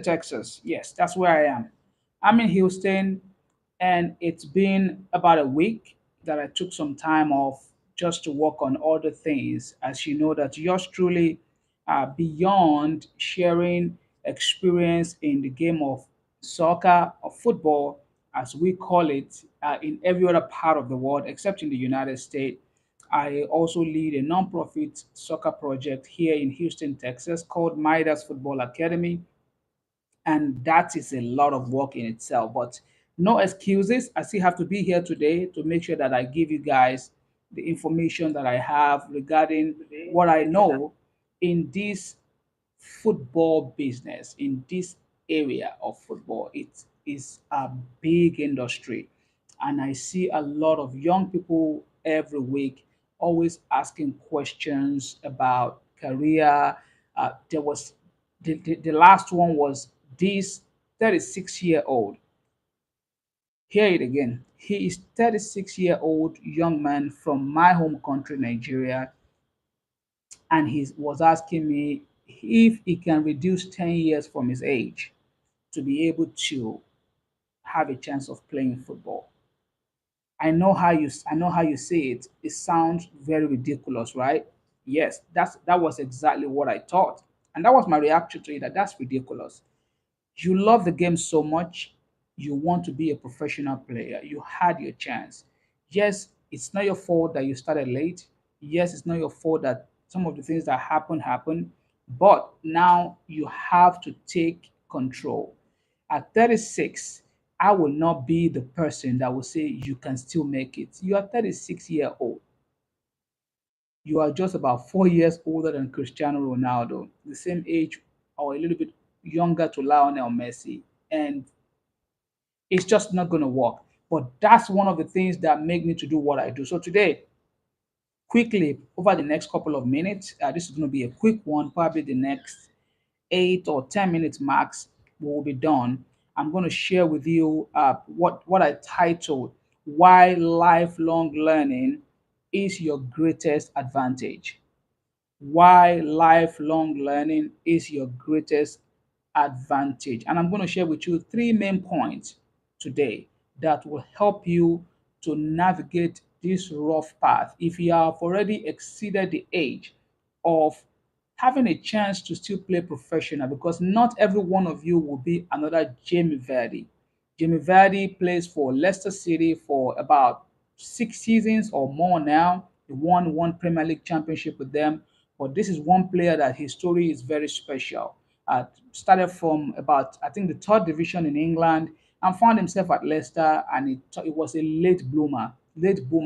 Texas. Yes, that's where I am. I'm in Houston, and it's been about a week that I took some time off just to work on other things. As you know, that yours truly, beyond sharing experience in the game of soccer or football, as we call it, in every other part of the world except in the United States. I also lead a nonprofit soccer project here in Houston, Texas called Midas Football Academy, and that is a lot of work in itself. But no excuses. I still have to be here today to make sure that I give you guys the information that I have regarding what I know in this football business, in this area of football. It is a big industry, and I see a lot of young people every week always asking questions about career. There was the last one was this 36-year old. Hear it again. He is 36-year-old young man from my home country, Nigeria, and he was asking me if he can reduce 10 years from his age to be able to have a chance of playing football. I know how you say it. It sounds very ridiculous, right? Yes, that was exactly what I thought. And that was my reaction to it, that that's ridiculous. You love the game so much, you want to be a professional player. You had your chance. Yes, it's not your fault that you started late. Yes, it's not your fault that some of the things that happened, but now you have to take control. At 36, I will not be the person that will say you can still make it. You are 36-year old. You are just about 4 years older than Cristiano Ronaldo, the same age or a little bit younger to Lionel Messi. And it's just not going to work. But that's one of the things that make me to do what I do. So today, quickly, over the next couple of minutes, this is going to be a quick one, probably the next 8 or 10 minutes max, we will be done. I'm going to share with you what I titled "Why Lifelong Learning is Your Greatest Advantage." Why lifelong learning is your greatest advantage. And I'm going to share with you three main points today that will help you to navigate this rough path. If you have already exceeded the age of having a chance to still play professional, because not every one of you will be another Jamie Vardy. Jamie Vardy plays for Leicester City for about 6 seasons or more now. He won one Premier League championship with them. But this is one player that his story is very special. Started from about, I think, the third division in England and found himself at Leicester, and it was a late boomer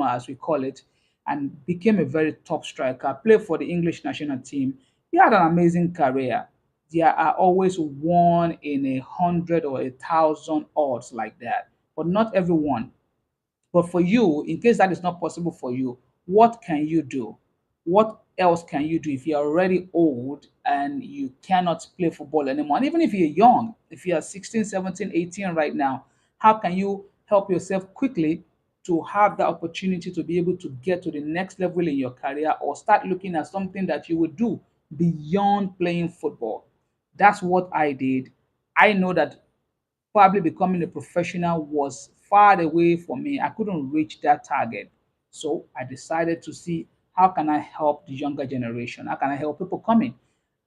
as we call it, and became a very top striker. Played for the English national team. He had an amazing career. There are always one in 100 or 1,000 odds like that, but not everyone. But for you, in case that is not possible for you, what can you do? What else can you do if you're already old and you cannot play football anymore? And even if you're young, if you're 16, 17, 18 right now, how can you help yourself quickly to have the opportunity to be able to get to the next level in your career, or start looking at something that you would do beyond playing football? That's what I did. I know that probably becoming a professional was far away from me. I couldn't reach that target. So I decided to see how can I help the younger generation? How can I help people coming?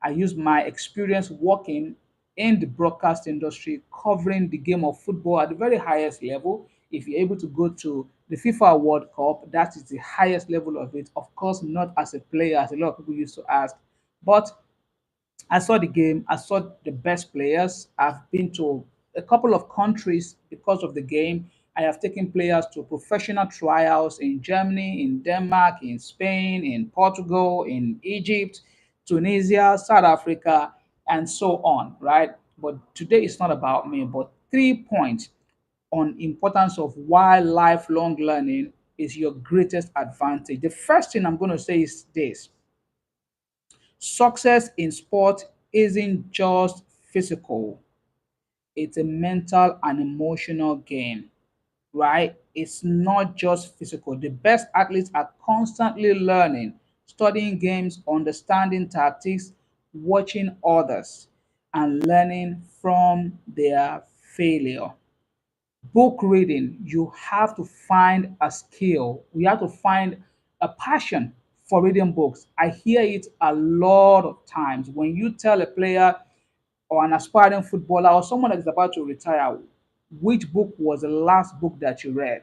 I used my experience working in the broadcast industry, covering the game of football at the very highest level. If you're able to go to the FIFA World Cup, that is the highest level of it. Of course, not as a player, as a lot of people used to ask, but I saw the game. I saw the best players. I've been to a couple of countries because of the game. I have taken players to professional trials in Germany, in Denmark, in Spain, in Portugal, in Egypt, Tunisia, South Africa, and so on, right? But today it's not about me, but 3 points on importance of why lifelong learning is your greatest advantage. The first thing I'm going to say is this: success in sport isn't just physical, it's a mental and emotional game, right? It's not just physical. The best athletes are constantly learning, studying games, understanding tactics, watching others. and learning from their failure. Book reading, you have to find a skill, you have to find a passion for reading books. I hear it a lot of times when you tell a player or an aspiring footballer or someone that is about to retire, which book was the last book that you read?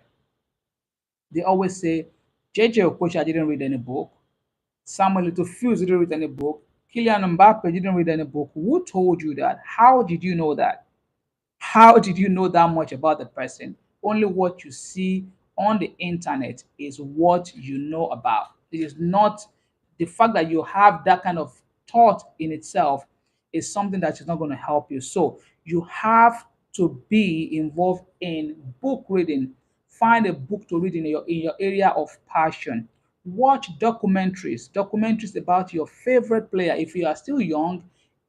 They always say, JJ Okocha didn't read any book. Samuel Eto'o didn't read any book. Kylian Mbappe didn't read any book. Who told you that? How did you know that? How did you know that much about the person? Only what you see on the internet is what you know about. It is not the fact that you have that kind of thought in itself is something that is not going to help you. So you have to be involved in book reading. Find a book to read in your area of passion. Watch documentaries about your favorite player. If you are still young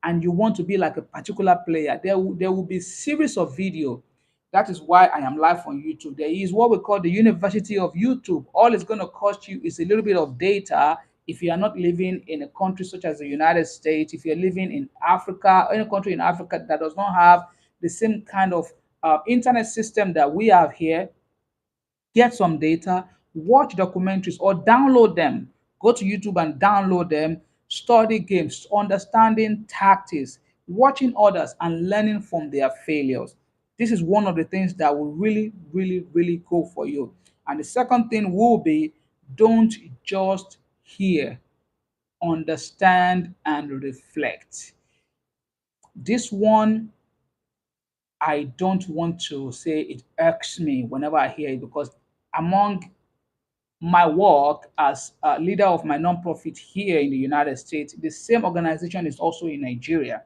and you want to be like a particular player, there will be series of video. That is why I am live on YouTube. There is what we call the University of YouTube. All it's going to cost you is a little bit of data. If you are not living in a country such as the United States, if you're living in Africa, or any country in Africa that does not have the same kind of internet system that we have here, get some data, watch documentaries or download them. Go to YouTube and download them, study games, understanding tactics, watching others, and learning from their failures. This is one of the things that will really, really, really go for you. And the second thing will be, don't just hear, understand, and reflect. This one, I don't want to say it irks me whenever I hear it, because among my work as a leader of my nonprofit here in the United States, the same organization is also in Nigeria,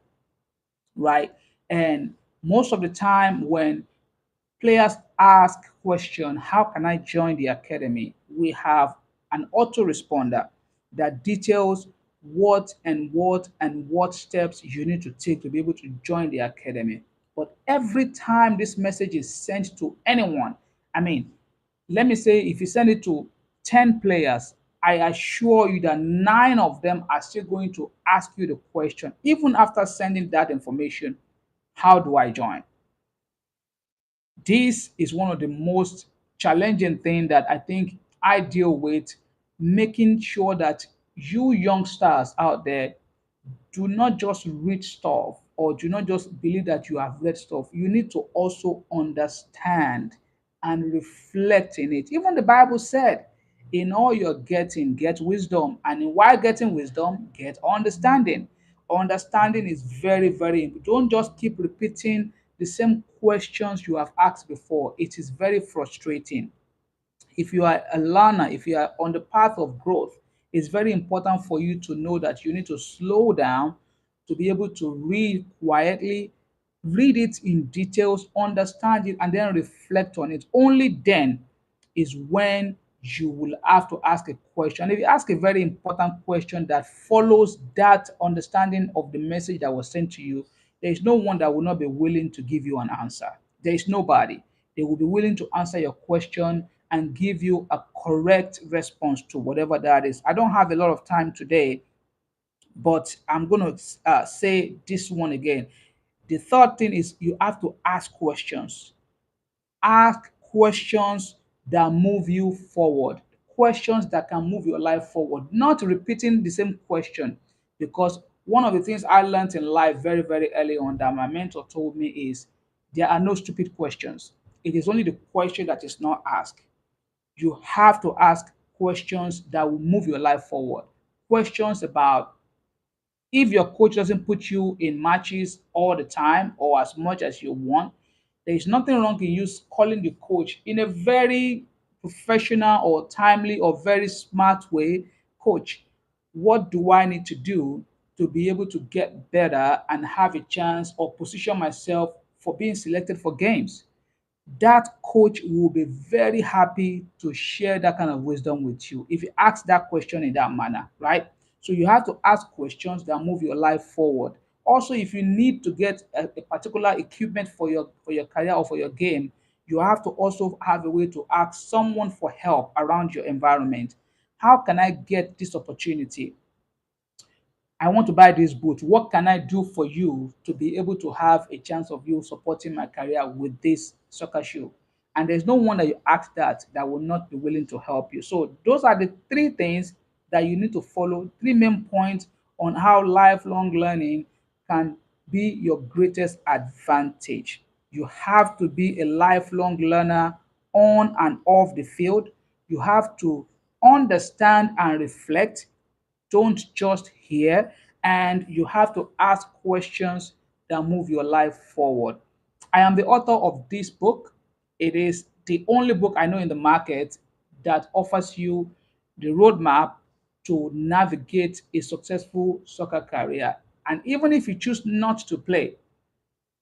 right? And most of the time when players ask question, how can I join the academy? We have an autoresponder that details what steps you need to take to be able to join the academy. But every time this message is sent to anyone, I mean, let me say if you send it to 10 players, I assure you that 9 of them are still going to ask you the question, even after sending that information, how do I join? This is one of the most challenging things that I think I deal with, making sure that you youngsters out there do not just read stuff or do not just believe that you have read stuff. You need to also understand and reflect in it. Even the Bible said, in all you're getting, get wisdom. And in while getting wisdom, get understanding. Understanding is very, very important. Don't just keep repeating the same questions you have asked before. It is very frustrating. If you are a learner, if you are on the path of growth, it's very important for you to know that you need to slow down to be able to read quietly, read it in details, understand it, and then reflect on it. Only then is when you will have to ask a question. And if you ask a very important question that follows that understanding of the message that was sent to you, there is no one that will not be willing to give you an answer. There is nobody. They will be willing to answer your question and give you a correct response to whatever that is. I don't have a lot of time today, but I'm going to say this one again. The third thing is you have to ask questions. Ask questions that move you forward, questions that can move your life forward, not repeating the same question. Because one of the things I learned in life very, very early on that my mentor told me is there are no stupid questions. It is only the question that is not asked. You have to ask questions that will move your life forward. Questions about if your coach doesn't put you in matches all the time or as much as you want, there is nothing wrong in you calling the coach in a very professional or timely or very smart way. Coach, what do I need to do to be able to get better and have a chance or position myself for being selected for games? That coach will be very happy to share that kind of wisdom with you if you ask that question in that manner, right? So you have to ask questions that move your life forward. Also, if you need to get a particular equipment for your career or for your game, you have to also have a way to ask someone for help around your environment. How can I get this opportunity? I want to buy this boot. What can I do for you to be able to have a chance of you supporting my career with this soccer shoe? And there's no one that you ask that will not be willing to help you. So those are the three things that you need to follow, three main points on how lifelong learning can be your greatest advantage. You have to be a lifelong learner on and off the field. You have to understand and reflect, don't just hear, and you have to ask questions that move your life forward. I am the author of this book. It is the only book I know in the market that offers you the roadmap to navigate a successful soccer career. And even if you choose not to play,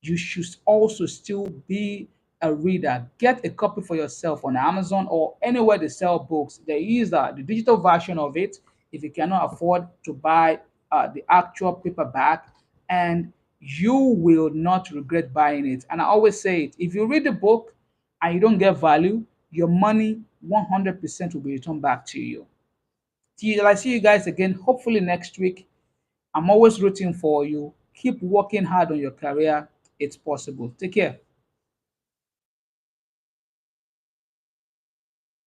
you should also still be a reader. Get a copy for yourself on Amazon or anywhere they sell books. There is the digital version of it if you cannot afford to buy the actual paperback, and you will not regret buying it. And I always say it, if you read the book and you don't get value, your money 100% will be returned back to you. Till I see you guys again, hopefully next week. I'm always rooting for you. Keep working hard on your career. It's possible. Take care.